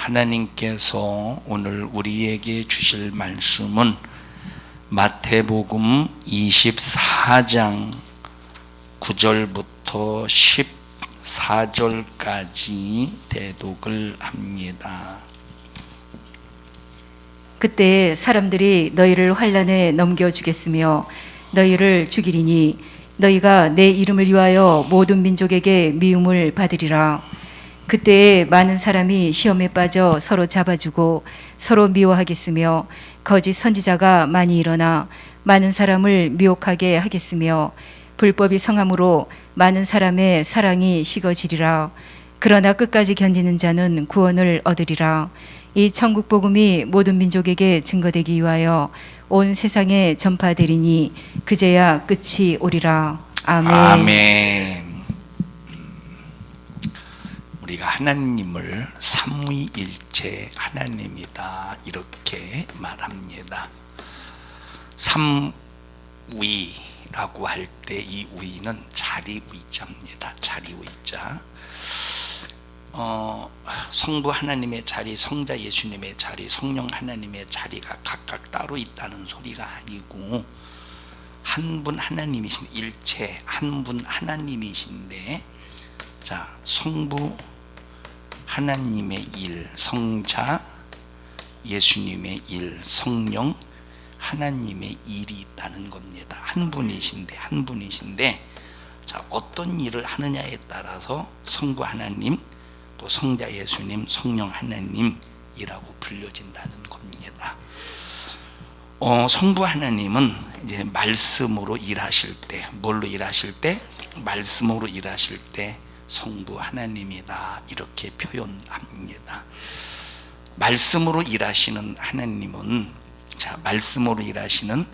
하나님께서 오늘 우리에게 주실 말씀은 마태복음 24장 9절부터 14절까지 대독을 합니다. 그때 사람들이 너희를 환난에 넘겨주겠으며 너희를 죽이리니 너희가 내 이름을 위하여 모든 민족에게 미움을 받으리라. 그때에 많은 사람이 시험에 빠져 서로 잡아주고 서로 미워하겠으며 거짓 선지자가 많이 일어나 많은 사람을 미혹하게 하겠으며 불법이 성함으로 많은 사람의 사랑이 식어지리라. 그러나 끝까지 견디는 자는 구원을 얻으리라. 이 천국 복음이 모든 민족에게 증거되기 위하여 온 세상에 전파되리니 그제야 끝이 오리라. 아멘. 아멘. 우리가 하나님을 삼위일체 하나님이다 이렇게 말합니다. 삼위라고 할 때 이 위는 자리위자입니다. 자리위자. 성부 하나님의 자리, 성자 예수님의 자리, 성령 하나님의 자리가 각각 따로 있다는 소리가 아니고 한 분 하나님이신 일체 한 분 하나님이신데, 자, 성부 하나님의 일, 성자 예수님의 일, 성령 하나님의 일이 있다는 겁니다. 한 분이신데 자, 어떤 일을 하느냐에 따라서 성부 하나님, 또 성자 예수님, 성령 하나님이라고 불려진다는 겁니다. 성부 하나님은 이제 말씀으로 일하실 때, 뭘로 일하실 때? 말씀으로 일하실 때 성부 하나님이다 이렇게 표현합니다. 말씀으로 일하시는 하나님은, 자, 말씀으로 일하시는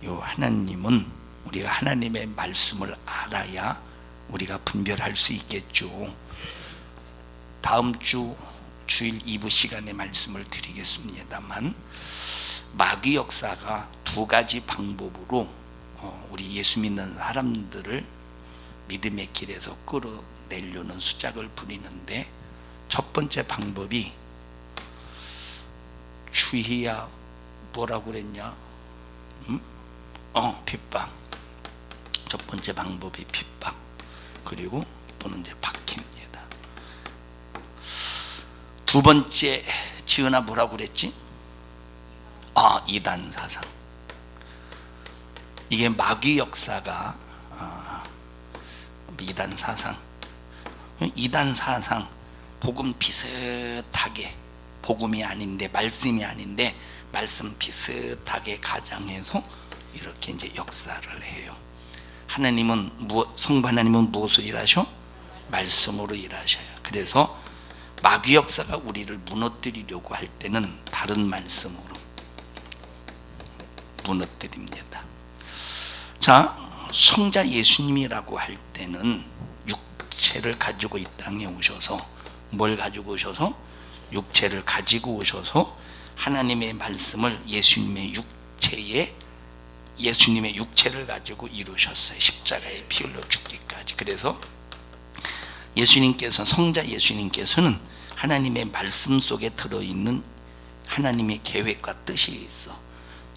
요 하나님은 우리가 하나님의 말씀을 알아야 우리가 분별할 수 있겠죠. 다음 주 주일 2부 시간에 말씀을 드리겠습니다만, 마귀 역사가 두 가지 방법으로 우리 예수 믿는 사람들을 믿음의 길에서 끌어내려는 수작을 부리는데, 첫 번째 방법이 주희야 뭐라고 그랬냐? 핍박. 첫 번째 방법이 핍박, 그리고 또는 이제 박해입니다. 두 번째, 지은아 뭐라고 그랬지? 이단 사상. 이게 마귀 역사가 이단 사상, 복음 비슷하게, 복음이 아닌데 말씀이 아닌데 말씀 비슷하게 가장해서 이렇게 이제 역사를 해요. 하나님은 성부 하나님은 무엇을 일하셔? 말씀으로 일하셔요. 그래서 마귀 역사가 우리를 무너뜨리려고 할 때는 다른 말씀으로 무너뜨립니다. 자, 성자 예수님이라고 할 때는 육체를 가지고 이 땅에 오셔서, 뭘 가지고 오셔서? 육체를 가지고 오셔서 하나님의 말씀을 예수님의 육체를 가지고 이루셨어요. 십자가에 피 흘려 죽기까지. 그래서 예수님께서, 성자 예수님께서는 하나님의 말씀 속에 들어있는 하나님의 계획과 뜻이 있어.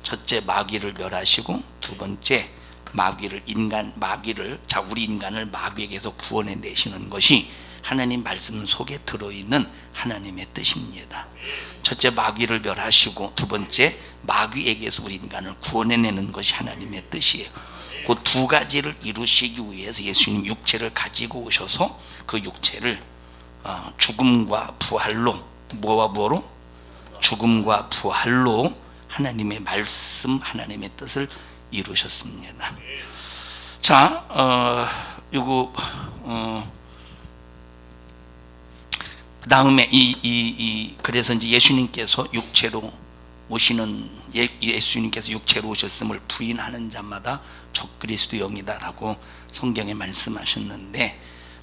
첫째, 마귀를 멸하시고, 두 번째, 우리 인간을 마귀에게서 구원해 내시는 것이 하나님 말씀 속에 들어있는 하나님의 뜻입니다. 첫째, 마귀를 멸하시고, 두 번째, 마귀에게서 우리 인간을 구원해내는 것이 하나님의 뜻이에요. 그 두 가지를 이루시기 위해서 예수님 육체를 가지고 오셔서 그 육체를 죽음과 부활로, 뭐와 뭐로? 죽음과 부활로 하나님의 말씀, 하나님의 뜻을 이루셨습니다. 자, 그 다음에 그래서 이제 예수님께서 육체로 오셨음을 부인하는 자마다 적그리스도 영이다라고 성경에 말씀하셨는데,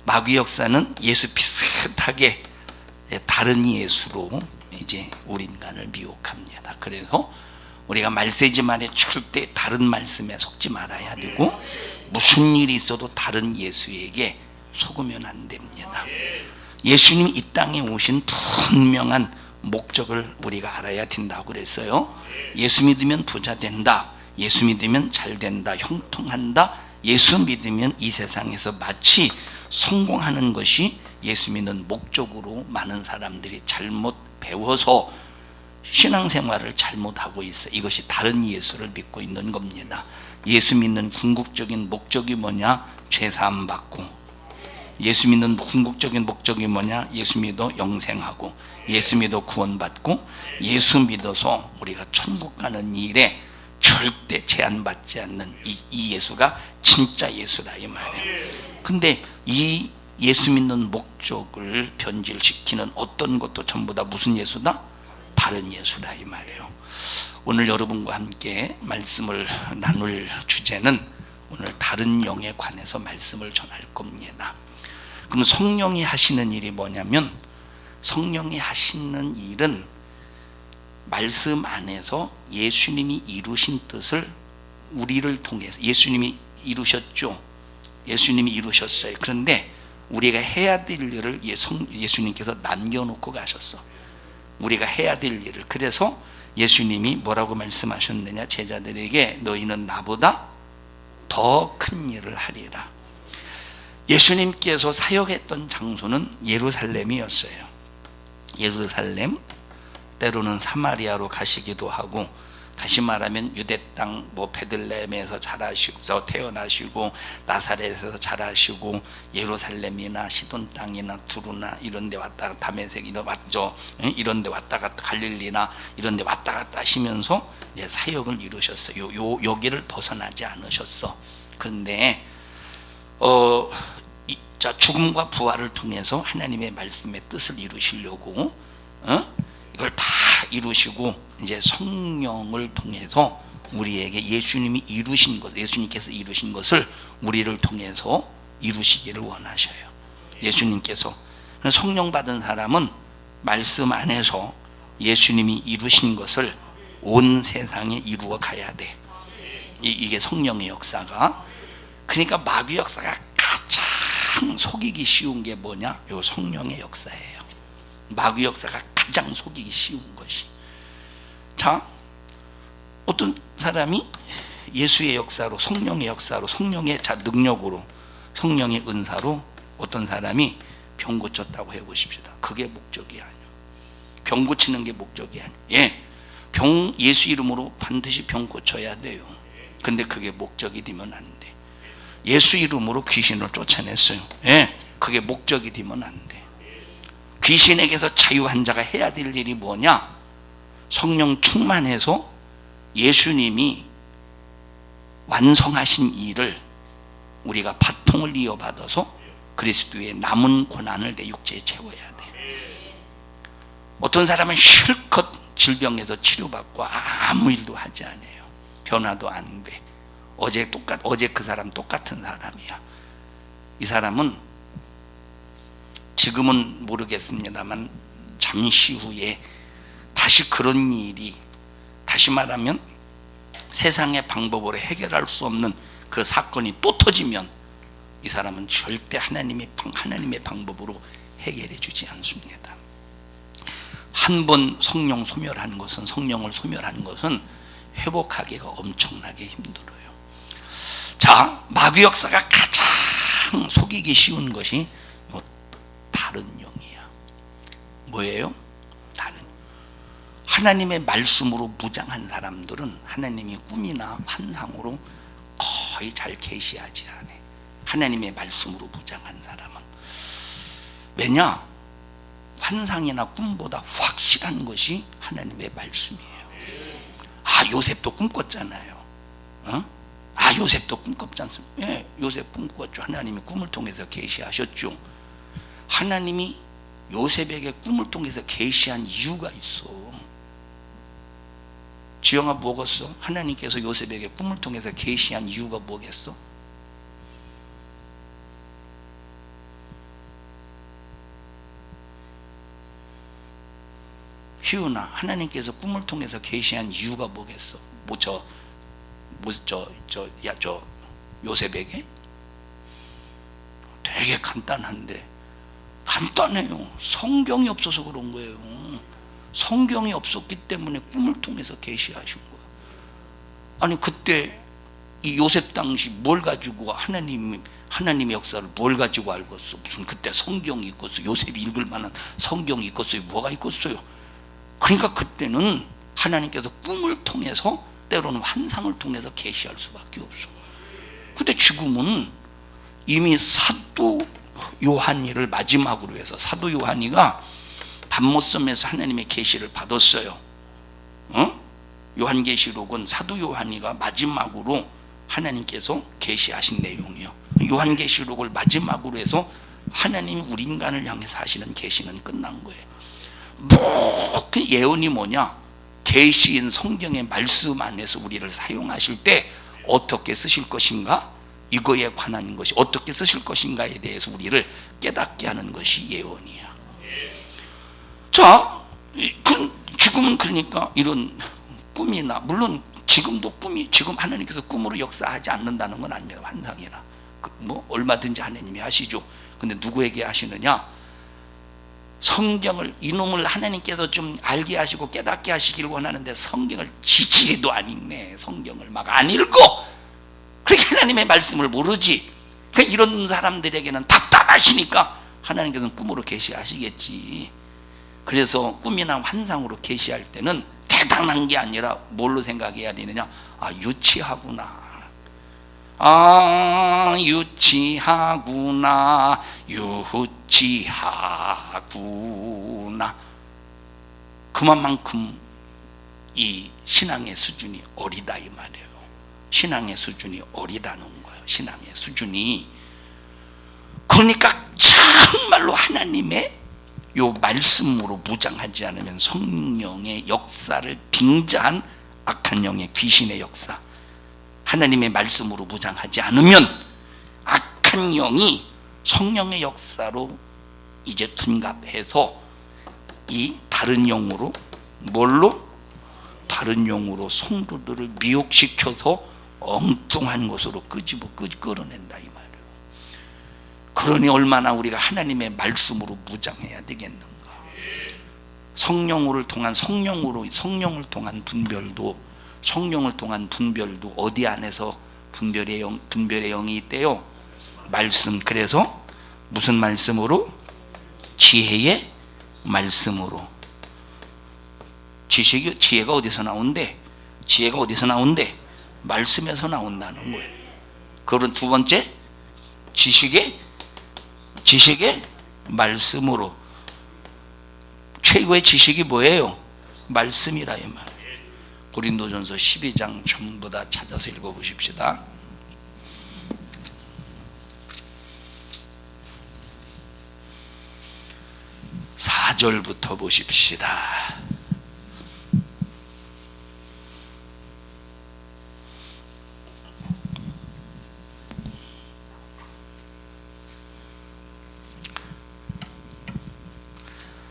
마귀 역사는 예수 비슷하게 다른 예수로 이제 우리 인간을 미혹합니다. 그래서 우리가 말세지만에 절대 다른 말씀에 속지 말아야 되고, 무슨 일이 있어도 다른 예수에게 속으면 안 됩니다. 예수님이 이 땅에 오신 분명한 목적을 우리가 알아야 된다고 그랬어요. 예수 믿으면 부자 된다, 예수 믿으면 잘 된다, 형통한다, 예수 믿으면 이 세상에서 마치 성공하는 것이 예수 믿는 목적으로 많은 사람들이 잘못 배워서 신앙생활을 잘못하고 있어. 이것이 다른 예수를 믿고 있는 겁니다. 예수 믿는 궁극적인 목적이 뭐냐? 죄사함 받고. 예수 믿는 궁극적인 목적이 뭐냐? 예수 믿어 영생하고, 예수 믿어 구원받고, 예수 믿어서 우리가 천국 가는 일에 절대 제한받지 않는 이 예수가 진짜 예수다 이 말이에요. 근데 이 예수 믿는 목적을 변질시키는 어떤 것도 전부 다 무슨 예수다? 다른 예수다 이 말이에요. 오늘 여러분과 함께 말씀을 나눌 주제는 오늘 다른 영에 관해서 말씀을 전할 겁니다. 그럼 성령이 하시는 일이 뭐냐면, 성령이 하시는 일은 말씀 안에서 예수님이 이루신 뜻을 우리를 통해서, 예수님이 이루셨죠. 예수님이 이루셨어요. 그런데 우리가 해야 될 일을 예수님께서 남겨놓고 가셨어. 우리가 해야 될 일을. 그래서 예수님이 뭐라고 말씀하셨느냐? 제자들에게 너희는 나보다 더 큰 일을 하리라. 예수님께서 사역했던 장소는 예루살렘이었어요. 예루살렘, 때로는 사마리아로 가시기도 하고, 다시 말하면 유대 땅 베들레헴에서 자라시고 태어나시고, 나사렛에서 자라시고, 예루살렘이나 시돈 땅이나 두루나 이런 데 왔다 갔다, 다메섹이나 왔죠. 이런 데 왔다 갔다, 갈릴리나 이런 데 왔다 갔다 하시면서 이제 사역을 이루셨어요. 여기를 벗어나지 않으셨어. 그런데 죽음과 부활을 통해서 하나님의 말씀의 뜻을 이루시려고 이걸 다 이루시고, 이제 성령을 통해서 우리에게 예수님이 이루신 것, 예수님께서 이루신 것을 우리를 통해서 이루시기를 원하셔요. 예수님께서. 성령 받은 사람은 말씀 안에서 예수님이 이루신 것을 온 세상에 이루어 가야 돼. 이게 성령의 역사가. 그러니까 마귀 역사가 가장 속이기 쉬운 게 뭐냐? 요 성령의 역사예요. 마귀 역사가 가장 속이기 쉬운 것이. 자, 어떤 사람이 예수의 역사로, 성령의 역사로, 성령의 능력으로, 성령의 은사로 어떤 사람이 병 고쳤다고 해보십시다. 그게 목적이 아니에요. 병 고치는 게 목적이 아니에요. 예, 예수 이름으로 반드시 병 고쳐야 돼요. 근데 그게 목적이 되면 안 돼. 예수 이름으로 귀신을 쫓아냈어요. 예, 그게 목적이 되면 안 돼. 귀신에게서 자유한 자가 해야 될 일이 뭐냐? 성령 충만해서 예수님이 완성하신 일을 우리가 바통을 이어받아서 그리스도의 남은 고난을 내 육체에 채워야 돼. 어떤 사람은 실컷 질병에서 치료받고 아무 일도 하지 않아요. 변화도 안 돼. 어제 그 사람 똑같은 사람이야. 이 사람은 지금은 모르겠습니다만 잠시 후에 다시 그런 일이, 다시 말하면 세상의 방법으로 해결할 수 없는 그 사건이 또 터지면 이 사람은 절대 하나님의 방법으로 해결해 주지 않습니다. 한 번 성령을 소멸한 것은 회복하기가 엄청나게 힘들어요. 자, 마귀 역사가 가장 속이기 쉬운 것이 다른 영이야. 뭐예요? 하나님의 말씀으로 무장한 사람들은 하나님의 꿈이나 환상으로 거의 잘 계시하지 않아. 하나님의 말씀으로 무장한 사람은. 왜냐? 환상이나 꿈보다 확실한 것이 하나님의 말씀이에요. 요셉도 꿈 꿨잖아요. 요셉도 꿈 꿨지 않습니까? 예, 요셉 꿈 꿨죠. 하나님이 꿈을 통해서 계시하셨죠. 하나님이 요셉에게 꿈을 통해서 계시한 이유가 있어. 지영아, 뭐겠어? 하나님께서 요셉에게 꿈을 통해서 계시한 이유가 뭐겠어? 희은아, 하나님께서 꿈을 통해서 계시한 이유가 뭐겠어? 요셉에게? 되게 간단한데, 간단해요. 성경이 없어서 그런 거예요. 성경이 없었기 때문에 꿈을 통해서 계시하신 거예요. 아니 그때 이 요셉 당시 뭘 가지고 하나님의 역사를 뭘 가지고 알겠어? 무슨 그때 성경이 있겠어요? 요셉이 읽을 만한 성경이 있겠어요? 뭐가 있겠어요? 그러니까 그때는 하나님께서 꿈을 통해서 때로는 환상을 통해서 계시할 수밖에 없어. 근데 지금은 이미 사도 요한이를 마지막으로 해서 사도 요한이가 밤못섬에서 하나님의 계시를 받았어요. 요한계시록은 사도 요한이가 마지막으로 하나님께서 계시하신 내용이요. 요한계시록을 마지막으로 해서 하나님이 우리 인간을 향해서 하시는 계시는 끝난 거예요. 그 예언이 뭐냐? 계시인 성경의 말씀 안에서 우리를 사용하실 때 어떻게 쓰실 것인가? 이거에 관한 것이 어떻게 쓰실 것인가에 대해서 우리를 깨닫게 하는 것이 예언이야. 자, 지금은 그러니까 이런 꿈이나, 물론 지금도 꿈이, 지금 하나님께서 꿈으로 역사하지 않는다는 건 아닙니다. 환상이나 뭐 얼마든지 하나님이 하시죠. 근데 누구에게 하시느냐? 성경을, 이놈을 하나님께서 좀 알게 하시고 깨닫게 하시기를 원하는데 성경을 지지도 안 읽네. 성경을 막 안 읽어. 그러니까 하나님의 말씀을 모르지. 그러니까 이런 사람들에게는 답답하시니까 하나님께서는 꿈으로 계시하시겠지. 그래서 꿈이나 환상으로 계시할 때는 대단한 게 아니라 뭘로 생각해야 되느냐? 아, 유치하구나. 아, 유치하구나. 유치하구나. 그만큼 이 신앙의 수준이 어리다 이 말이에요. 신앙의 수준이 어리다는 거예요. 신앙의 수준이. 그러니까 정말로 하나님의 요 말씀으로 무장하지 않으면 성령의 역사를 빙자한 악한 영의 귀신의 역사, 하나님의 말씀으로 무장하지 않으면 악한 영이 성령의 역사로 이제 둔갑해서 이 다른 영으로, 뭘로? 다른 영으로 성도들을 미혹시켜서 엉뚱한 것으로 끌어낸다 이 말이에요. 그러니 얼마나 우리가 하나님의 말씀으로 무장해야 되겠는가. 성령을 통한 분별도 어디 안에서 분별의 영이 있대요? 말씀. 그래서 무슨 말씀으로? 지혜의 말씀으로. 지혜가 어디서 나온대? 지혜가 어디서 나온대? 말씀에서 나온다는 거예요. 그런 두 번째, 지식의 말씀으로. 최고의 지식이 뭐예요? 말씀이라 이 말. 고린도전서 12장 전부 다 찾아서 읽어보십시다. (4절부터) 보십시다.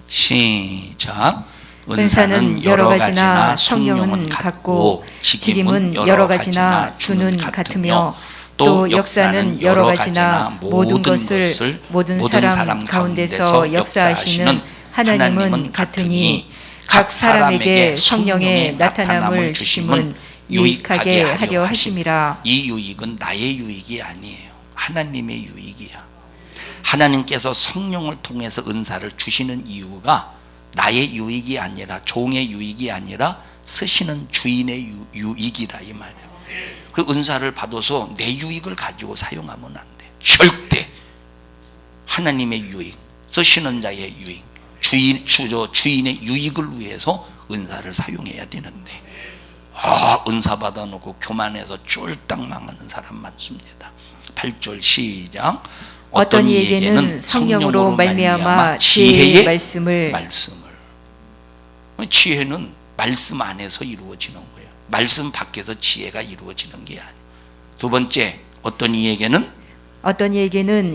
시작. 은사는 여러 가지나 성령은 같고 직임은 여러 가지나 주는 같으며 또 역사는 여러 가지나 모든 것을 모든 사람 가운데서 역사하시는 하나님은 같으니 각 사람에게 성령의 나타남을 주심은 유익하게 하려 하심이라. 이 유익은 나의 유익이 아니에요. 하나님의 유익이야. 하나님께서 성령을 통해서 은사를 주시는 이유가 나의 유익이 아니라, 종의 유익이 아니라 쓰시는 주인의 유익이다 이 말이에요. 그 은사를 받아서 내 유익을 가지고 사용하면 안 돼. 절대. 하나님의 유익, 쓰시는 자의 유익, 주인의 유익을 위해서 은사를 사용해야 되는데, 은사 받아놓고 교만해서 쫄딱 망하는 사람 많습니다. 8절 시작. 어떤 이에게는 성령으로 말미암아 지혜의 말씀을. 지혜는 말씀 안에서 이루어지는 거예요. 말씀 밖에서 지혜가 이루어지는 게 아니에요. 두 번째, 어떤 이에게는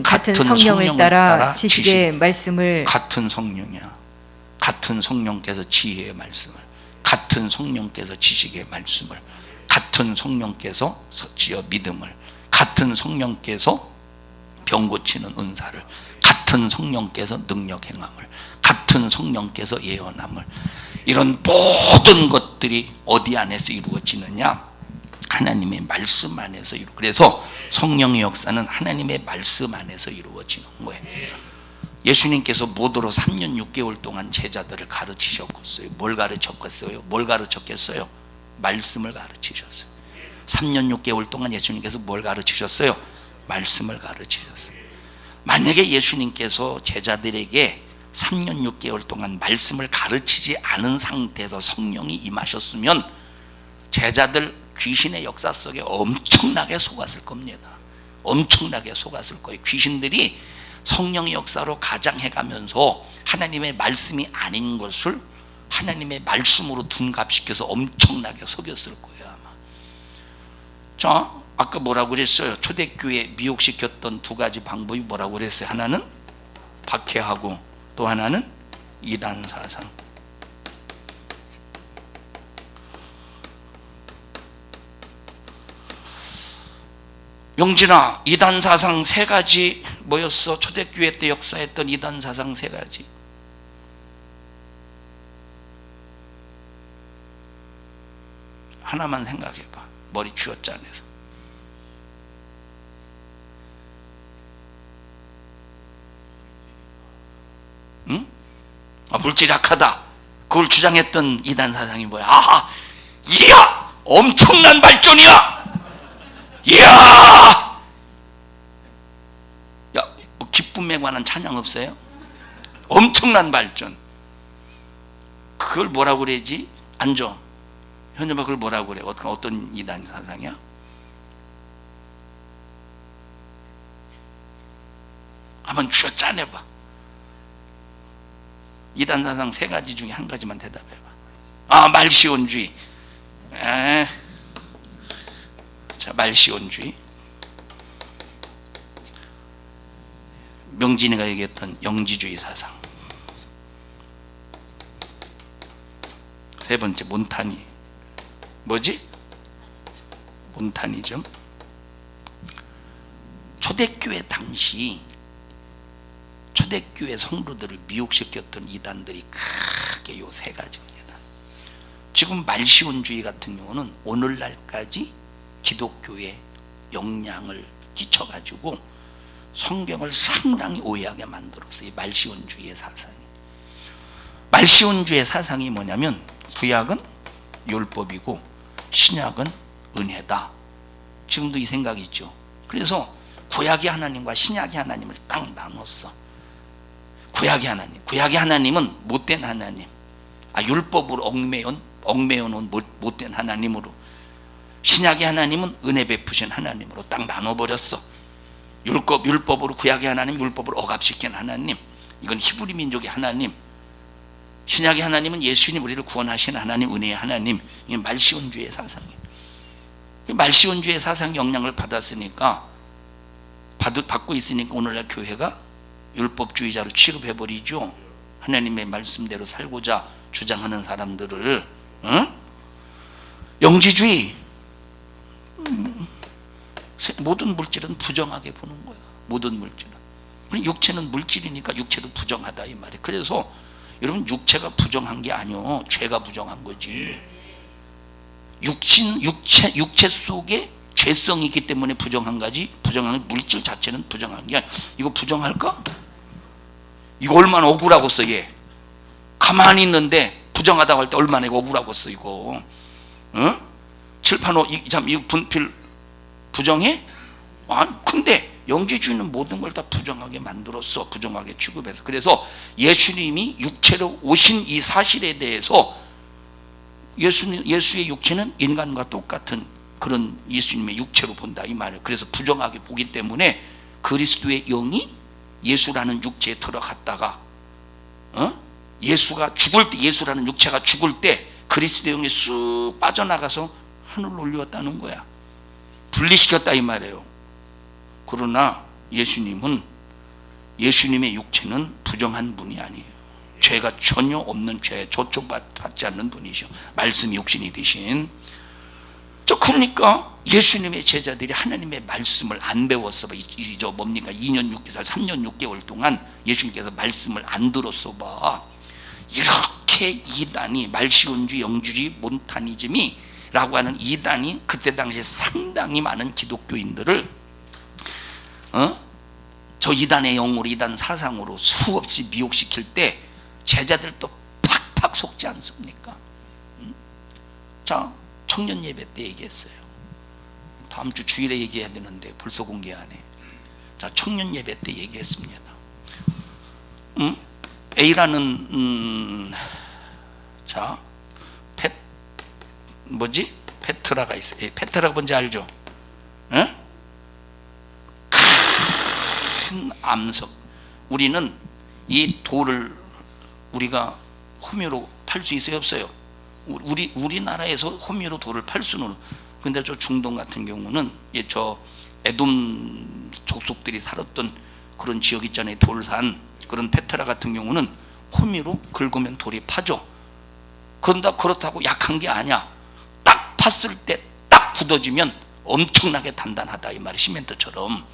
같은 성령을 따라 지식의 말씀을. 같은 성령이야. 같은 성령께서 지혜의 말씀을, 같은 성령께서 지식의 말씀을, 같은 성령께서 믿음을, 같은 성령께서 병 고치는 은사를, 같은 같은 성령께서 능력 행함을, 같은 성령께서 예언함을, 이런 모든 것들이 어디 안에서 이루어지느냐? 하나님의 말씀 안에서 이루. 그래서 성령의 역사는 하나님의 말씀 안에서 이루어지는 거예요. 예수님께서 모두로 3년 6개월 동안 제자들을 가르치셨겠어요. 뭘 가르쳤겠어요? 뭘 가르쳤겠어요? 말씀을 가르치셨어요. 3년 6개월 동안 예수님께서 뭘 가르치셨어요? 말씀을 가르치셨어요. 만약에 예수님께서 제자들에게 3년 6개월 동안 말씀을 가르치지 않은 상태에서 성령이 임하셨으면 제자들 귀신의 역사 속에 엄청나게 속았을 겁니다. 엄청나게 속았을 거예요. 귀신들이 성령의 역사로 가장해가면서 하나님의 말씀이 아닌 것을 하나님의 말씀으로 둔갑시켜서 엄청나게 속였을 거예요, 아마. 자, 아까 뭐라고 그랬어요? 초대교회 미혹시켰던 두 가지 방법이 뭐라고 그랬어요? 하나는 박해하고 또 하나는 이단 사상. 영진아, 이단 사상 세 가지 뭐였어? 초대교회 때 역사했던 이단 사상 세 가지. 하나만 생각해봐. 머리 쥐어짜내서. 응? 물질이 악하다. 그걸 주장했던 이단 사상이 뭐야? 아하! 이야! 엄청난 발전이야! 이야! 야, 뭐 기쁨에 관한 찬양 없어요? 엄청난 발전. 그걸 뭐라고 그래야지? 앉아. 현재봐, 그걸 뭐라고 그래? 어떤 이단 사상이야? 한번 쥐어 짜내봐. 이단 사상 세 가지 중에 한 가지만 대답해봐. 아, 말시온주의. 자, 말시온주의. 명진이가 얘기했던 영지주의 사상. 세 번째, 몬타니. 뭐지? 몬타니즘. 초대교회 당시 초대교회 성도들을 미혹시켰던 이단들이 크게 요 세 가지입니다. 지금 말시온주의 같은 경우는 오늘날까지 기독교에 영향을 끼쳐가지고 성경을 상당히 오해하게 만들었어요. 이 말시온주의의 사상이. 말시온주의 사상이 뭐냐면 구약은 율법이고 신약은 은혜다. 지금도 이 생각이 있죠. 그래서 구약의 하나님과 신약의 하나님을 딱 나눴어. 구약의 하나님은 못된 하나님, 율법으로 얽매여놓은 못된 하나님으로, 신약의 하나님은 은혜 베푸신 하나님으로 딱 나눠버렸어. 율법으로 구약의 하나님, 율법을 억압시킨 하나님, 이건 히브리 민족의 하나님. 신약의 하나님은 예수님 우리를 구원하신 하나님, 은혜의 하나님. 이게 말시온주의 사상이에요. 말시온주의 사상 영향을 받았으니까, 받고 있으니까 오늘날 교회가 율법주의자로 취급해버리죠. 하나님의 말씀대로 살고자 주장하는 사람들을. 영지주의. 모든 물질은 부정하게 보는 거야. 모든 물질은. 육체는 물질이니까 육체도 부정하다 이 말이에요. 그래서 여러분, 육체가 부정한 게 아니요, 죄가 부정한 거지. 육체 속에 죄성이 있기 때문에 부정한 거지, 부정한 물질 자체는 부정한 게 아니야. 이거 부정할까? 이거 얼마나 억울하겠어. 얘 가만히 있는데 부정하다고 할 때 얼마나 억울하겠어 이거. 응? 785 이거 분필 부정해? 근데 영지주의는 모든 걸 다 부정하게 만들었어. 부정하게 취급해서. 그래서 예수님이 육체로 오신 이 사실에 대해서 예수의 육체는 인간과 똑같은 그런 예수님의 육체로 본다 이 말이에요. 그래서 부정하게 보기 때문에 그리스도의 영이 예수라는 육체에 들어갔다가 예수가 죽을 때, 예수라는 육체가 죽을 때 그리스도의 영이 쑥 빠져나가서 하늘로 올렸다는 거야. 분리시켰다 이 말이에요. 그러나 예수님의 육체는 부정한 분이 아니에요. 죄가 전혀 없는 죄, 조촉받지 않는 분이죠. 말씀이 육신이 되신. 그러니까 예수님의 제자들이 하나님의 말씀을 안 배웠어 봐. 저 뭡니까? 2년 6개월 3년 6개월 동안 예수님께서 말씀을 안 들었어 봐. 이렇게 이단이 말시온주의 영주주의 몬타니즘이 라고 하는 이단이 그때 당시에 상당히 많은 기독교인들을 저 이단의 영으로 이단 사상으로 수없이 미혹시킬 때 제자들도 팍팍 속지 않습니까? 자, 청년 예배 때 얘기했어요. 다음 주 주일에 얘기해야 되는데 벌써 공개 안 해. 자, 청년 예배 때 얘기했습니다. A라는 자 페트라가 있어요. 페트라가 뭔지 알죠? 응? 큰 암석. 우리는 이 돌을 우리가 호미로 팔 수 있어요, 없어요? 우리나라에서 호미로 돌을 팔 수는. 근데 저 중동 같은 경우는 저 에돔 족속들이 살았던 그런 지역 있잖아요. 돌산 그런 페트라 같은 경우는 호미로 긁으면 돌이 파죠. 그렇다고 약한 게 아니야. 딱 팠을 때 딱 굳어지면 엄청나게 단단하다 이 말이 시멘트처럼.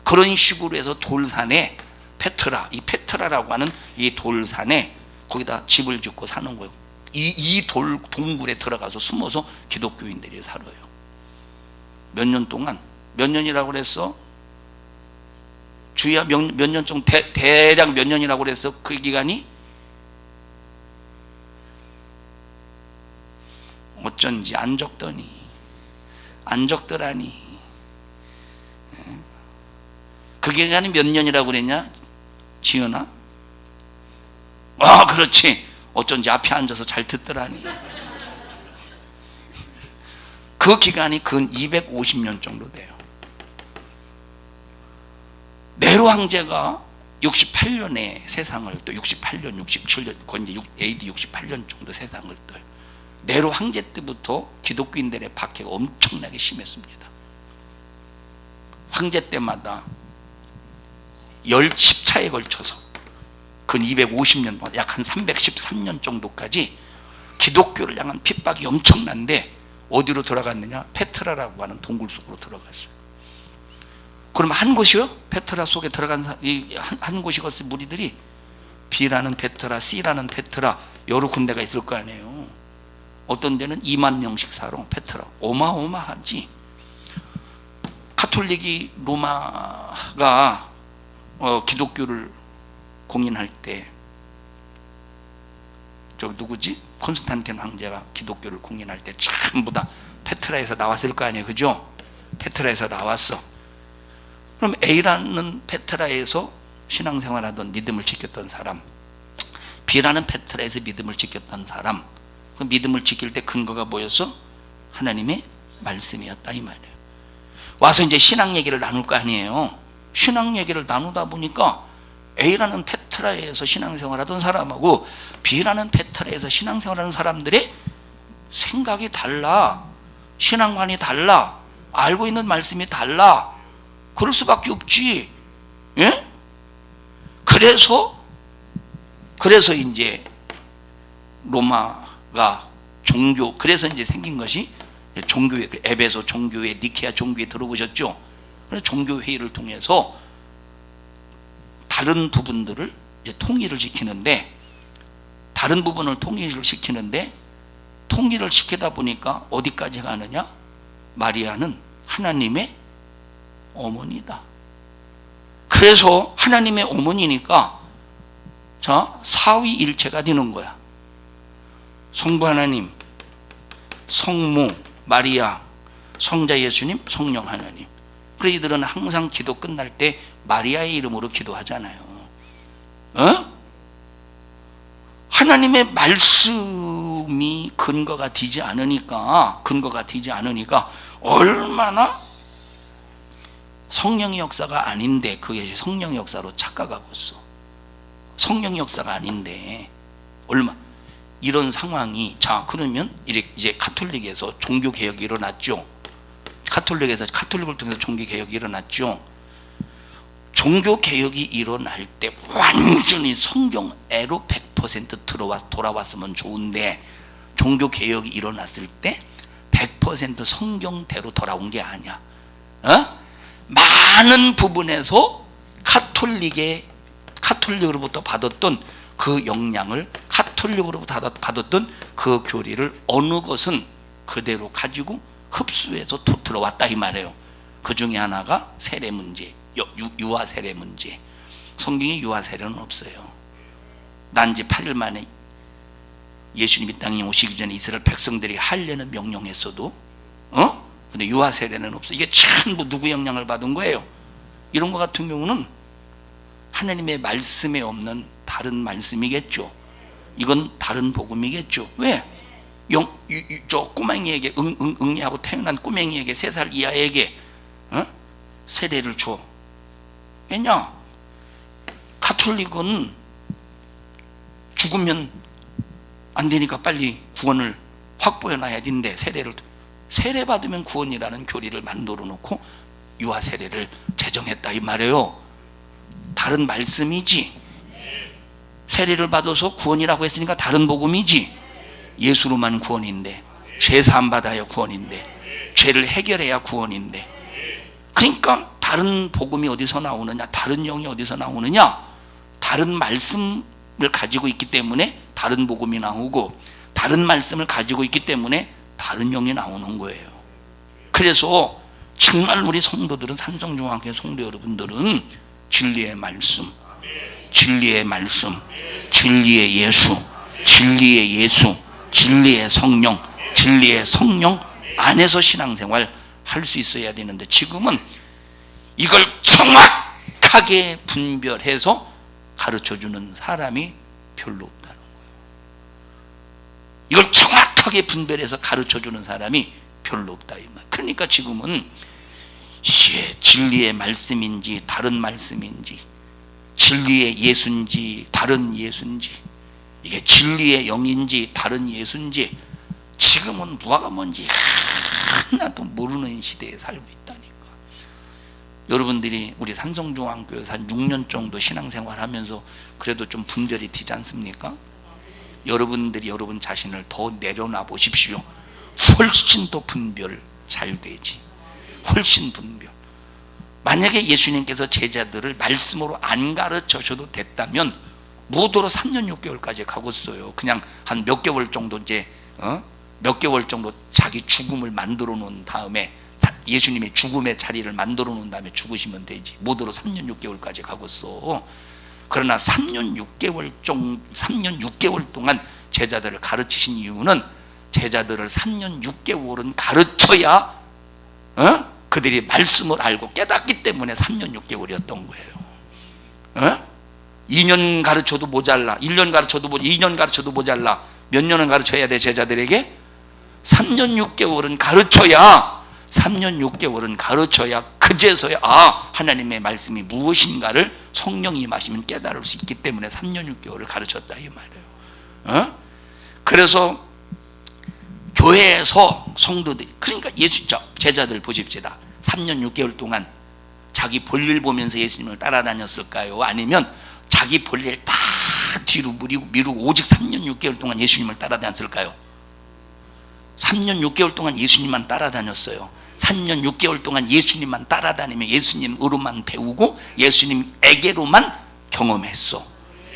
그런 식으로 해서 돌산에 페트라, 이 페트라라고 하는 이 돌산에 거기다 집을 짓고 사는 거예요. 이 동굴에 들어가서 숨어서 기독교인들이 살아요. 몇 년 동안, 몇 년이라고 그랬어? 주야 몇 년 정도, 대략 몇 년이라고 그랬어? 그 기간이? 어쩐지 안 적더라니. 그 기간이 몇 년이라고 그랬냐? 지은아? 그렇지. 어쩐지 앞에 앉아서 잘 듣더라니. 그 기간이 근 250년 정도 돼요. 네로 황제가 68년에 세상을 또 68년, 67년, 거의 이제 AD 68년 정도 세상을 떠요. 네로 황제 때부터 기독교인들의 박해가 엄청나게 심했습니다. 황제 때마다 10차에 걸쳐서 근 250년, 약 한 313년 정도까지 기독교를 향한 핍박이 엄청난데 어디로 들어갔느냐? 페트라라고 하는 동굴 속으로 들어갔어요. 그럼 한 곳이요? 페트라 속에 들어간 한 곳이겠어요. 무리들이 B라는 페트라, C라는 페트라 여러 군데가 있을 거 아니에요. 어떤 데는 2만 명씩 살아. 페트라 어마어마하지. 카톨릭이 로마가 기독교를 공인할 때 저 누구지? 콘스탄틴 황제가 기독교를 공인할 때 전부 다 페트라에서 나왔을 거 아니에요, 그죠? 페트라에서 나왔어. 그럼 A라는 페트라에서 신앙생활하던 믿음을 지켰던 사람, B라는 페트라에서 믿음을 지켰던 사람, 그 믿음을 지킬 때 근거가 뭐였어? 하나님의 말씀이었다 이 말이에요. 와서 이제 신앙 얘기를 나눌 거 아니에요. 신앙 얘기를 나누다 보니까 A라는 페트라에서 신앙생활하던 사람하고 B라는 페트라에서 신앙생활하는 사람들의 생각이 달라. 신앙관이 달라. 알고 있는 말씀이 달라. 그럴 수밖에 없지. 예? 그래서 이제 로마가 그래서 이제 생긴 것이 종교회, 에베소 종교회, 니케아 종교회 들어보셨죠? 그래서 종교회의를 통해서 다른 부분들을 이제 통일을 시키는데, 다른 부분을 통일을 시키다 보니까 어디까지 가느냐? 마리아는 하나님의 어머니다. 그래서 하나님의 어머니니까 자, 사위일체가 되는 거야. 성부 하나님, 성모 마리아, 성자 예수님, 성령 하나님. 그래서 이들은 항상 기도 끝날 때 마리아의 이름으로 기도하잖아요. 하나님의 말씀이 근거가 되지 않으니까 얼마나 성령의 역사가 아닌데 그것이 성령의 역사로 착각하고 있어. 성령의 역사가 아닌데 이런 상황이. 자, 그러면 이제 카톨릭에서 종교 개혁이 일어났죠. 카톨릭을 통해서 종교 개혁이 일어났죠. 종교 개혁이 일어날 때 완전히 성경애로 100% 돌아왔으면 좋은데, 종교 개혁이 일어났을 때 100% 성경대로 돌아온 게 아니야. 많은 부분에서 카톨릭으로부터 받았던 그 영향을, 카톨릭으로부터 받았던 그 교리를 어느 것은 그대로 가지고 흡수해서 들어왔다 이 말이에요. 그 중에 하나가 세례 문제, 유아 세례 문제. 성경에 유아 세례는 없어요. 난지 8일 만에 예수님이 땅에 오시기 전에 이스라엘 백성들이 하려는 명령했어도 근데 유아 세례는 없어. 이게 전부 누구 영향을 받은 거예요? 이런 것 같은 경우는 하나님의 말씀에 없는 다른 말씀이겠죠. 이건 다른 복음이겠죠. 왜? 저 꼬맹이에게 응애하고 태어난 꼬맹이에게 3살 이하에게 세례를 줘. 왜냐? 가톨릭은 죽으면 안 되니까 빨리 구원을 확보해 놔야 되는데 세례 받으면 구원이라는 교리를 만들어 놓고 유아 세례를 제정했다 이 말이에요. 다른 말씀이지. 세례를 받아서 구원이라고 했으니까 다른 복음이지. 예수로만 구원인데, 죄 사함 받아야 구원인데, 죄를 해결해야 구원인데. 그러니까 다른 복음이 어디서 나오느냐, 다른 영이 어디서 나오느냐, 다른 말씀을 가지고 있기 때문에 다른 복음이 나오고, 다른 말씀을 가지고 있기 때문에 다른 영이 나오는 거예요. 그래서 정말 우리 성도들은, 산성중앙교회 성도 여러분들은 진리의 말씀, 진리의 말씀, 진리의 예수, 진리의 예수, 진리의 성령, 진리의 성령 안에서 신앙생활 할 수 있어야 되는데, 지금은 이걸 정확하게 분별해서 가르쳐주는 사람이 별로 없다는 거예요. 이걸 정확하게 분별해서 가르쳐주는 사람이 별로 없다 이 말. 그러니까 지금은 진리의 말씀인지 다른 말씀인지, 진리의 예수인지 다른 예수인지, 이게 진리의 영인지 다른 예수인지 지금은 뭐가 뭔지 하나도 모르는 시대에 살고 있다니까. 여러분들이 우리 산성중앙교회에서 한 6년 정도 신앙생활하면서 그래도 좀 분별이 되지 않습니까? 여러분들이 여러분 자신을 더 내려놔 보십시오. 훨씬 더 분별 잘 되지. 훨씬 분별. 만약에 예수님께서 제자들을 말씀으로 안 가르쳐셔도 됐다면 무도로 3년 6개월까지 가겠어요. 그냥 한 몇 개월 정도 몇 개월 정도 자기 죽음을 만들어 놓은 다음에, 예수님의 죽음의 자리를 만들어 놓은 다음에 죽으시면 되지. 무도로 3년 6개월까지 가겠어. 그러나 3년 6개월 동안 제자들을 가르치신 이유는, 제자들을 3년 6개월은 가르쳐야 그들이 말씀을 알고 깨닫기 때문에 3년 6개월이었던 거예요. 2년 가르쳐도 모자라, 1년 가르쳐도 모자라, 2년 가르쳐도 모자라. 몇 년은 가르쳐야 돼 제자들에게? 3년 6개월은 가르쳐야, 3년 6개월은 가르쳐야 그제서야 하나님의 말씀이 무엇인가를 성령이 임하시면 깨달을 수 있기 때문에 3년 6개월을 가르쳤다 이 말이에요. 그래서 교회에서 성도들, 그러니까 제자들 보십시다. 3년 6개월 동안 자기 볼일 보면서 예수님을 따라다녔을까요? 아니면 자기 볼일 다 뒤로 미루고 오직 3년 6개월 동안 예수님을 따라다녔을까요? 3년 6개월 동안 예수님만 따라다녔어요. 3년 6개월 동안 예수님만 따라다니며 예수님으로만 배우고 예수님에게로만 경험했어.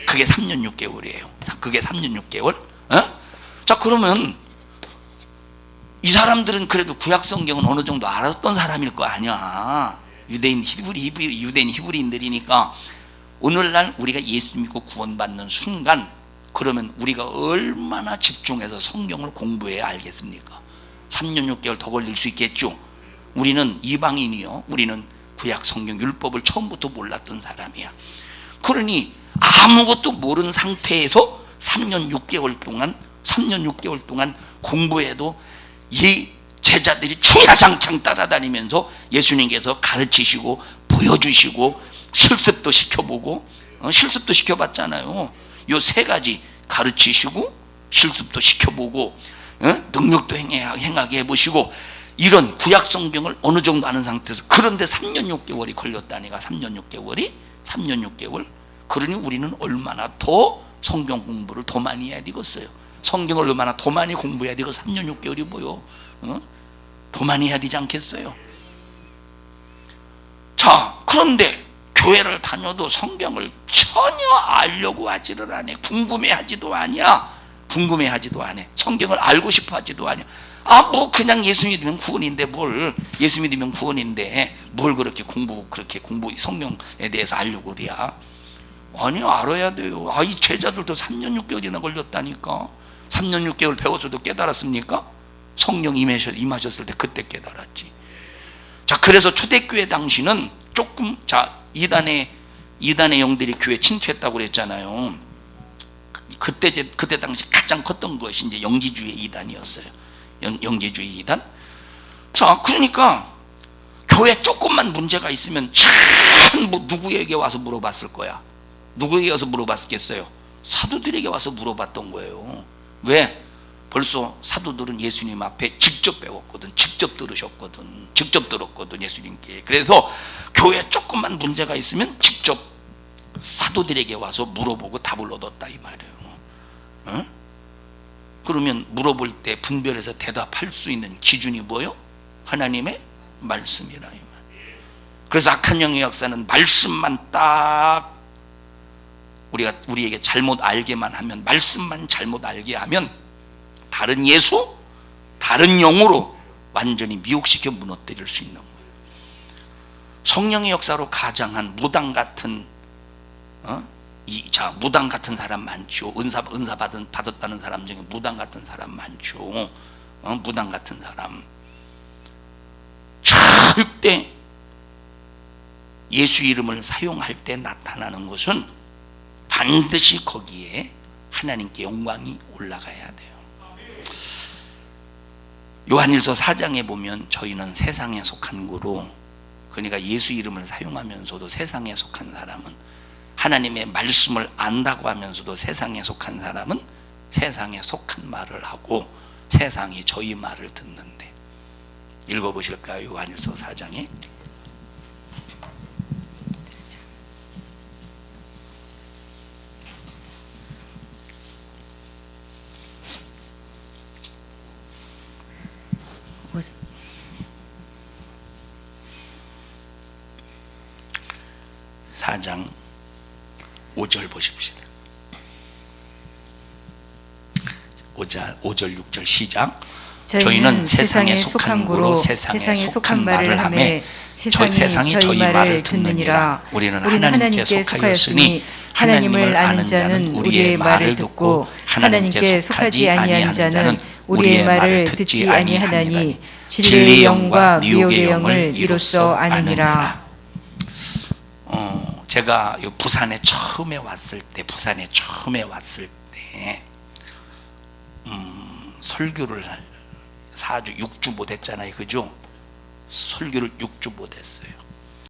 그게 3년 6개월이에요. 그게 3년 6개월. 자, 그러면 이 사람들은 그래도 구약 성경은 어느 정도 알았던 사람일 거 아니야. 유대인 히브리인들이니까. 오늘날 우리가 예수 믿고 구원받는 순간, 그러면 우리가 얼마나 집중해서 성경을 공부해야 알겠습니까? 3년 6개월 더 걸릴 수 있겠죠. 우리는 이방인이요, 우리는 구약 성경 율법을 처음부터 몰랐던 사람이야. 그러니 아무것도 모르는 상태에서 3년 6개월 동안 공부해도 이 제자들이 주야장창 따라다니면서 예수님께서 가르치시고 보여주시고 실습도 시켜보고, 실습도 시켜봤잖아요. 요 3가지 가르치시고 실습도 시켜보고 능력도 행하게 해보시고, 이런 구약 성경을 어느 정도 아는 상태에서, 그런데 3년 6개월이 걸렸다니까. 3년 6개월. 그러니 우리는 얼마나 더 성경 공부를 더 많이 해야 되겠어요. 성경을 얼마나 더 많이 공부해야 되고 3년 6개월이 뭐요? 더 많이 해야 되지 않겠어요? 자, 그런데 교회를 다녀도 성경을 전혀 알려고 하지를 않아. 궁금해하지도 않냐? 궁금해하지도 않아. 성경을 알고 싶어 하지도 않아. 뭐 그냥 예수 믿으면 구원인데 뭘, 예수 믿으면 구원인데 뭘 그렇게 공부 성경에 대해서 알려고 그래야? 아니, 알아야 돼요. 이 제자들도 3년 6개월이나 걸렸다니까. 3년 6개월 배워서도 깨달았습니까? 성령 임하셨을 때 그때 깨달았지. 자, 그래서 초대교회 당시는 조금, 자, 이단의 영들이 교회 침투했다고 그랬잖아요. 그때 당시 가장 컸던 것이 이제 영지주의 이단이었어요. 영지주의 이단. 자, 그러니까 교회 조금만 문제가 있으면 전부 누구에게 와서 물어봤을 거야? 누구에게 와서 물어봤겠어요? 사도들에게 와서 물어봤던 거예요. 왜? 벌써 사도들은 예수님 앞에 직접 배웠거든, 직접 들었거든 예수님께. 그래서 교회 조금만 문제가 있으면 직접 사도들에게 와서 물어보고 답을 얻었다 이 말이에요. 어? 그러면 물어볼 때 분별해서 대답할 수 있는 기준이 뭐요? 하나님의 말씀이라 이 말. 그래서 악한 영의 역사는 말씀만 딱 우리에게 잘못 알게만 하면, 말씀만 잘못 알게 하면 다른 예수, 다른 영으로 완전히 미혹시켜 무너뜨릴 수 있는 거예요. 성령의 역사로 가장한 무당 같은 무당 같은 사람 많죠. 은사 받았다는 사람 중에 무당 같은 사람 많죠. 무당 같은 사람 절대 예수 이름을 사용할 때 나타나는 것은 반드시 거기에 하나님께 영광이 올라가야 돼요. 요한일서 4장에 보면 저희는 세상에 속한 거로, 그러니까 예수 이름을 사용하면서도 세상에 속한 사람은, 하나님의 말씀을 안다고 하면서도 세상에 속한 사람은 세상에 속한 말을 하고 세상이 저희 말을 듣는데. 읽어보실까요? 요한일서 4장에 사장 5절 보십시다. 5절 6절 시작. 저희는 세상에 속한 고로 세상에 속한 말을 하매 세상이 저희 말을 듣느니라. 우리는 하나님께 속하였으니 하나님을 아는 자는 우리의 말을 듣고 하나님께 속하지 아니한 자는 우리의 말을 듣지 아니하나니 진리의 영과 미혹의 영을 이로써 아느니라. 제가 부산에 처음에 왔을 때 설교를 4주 6주 못했잖아요, 그죠? 설교를 6주 못했어요.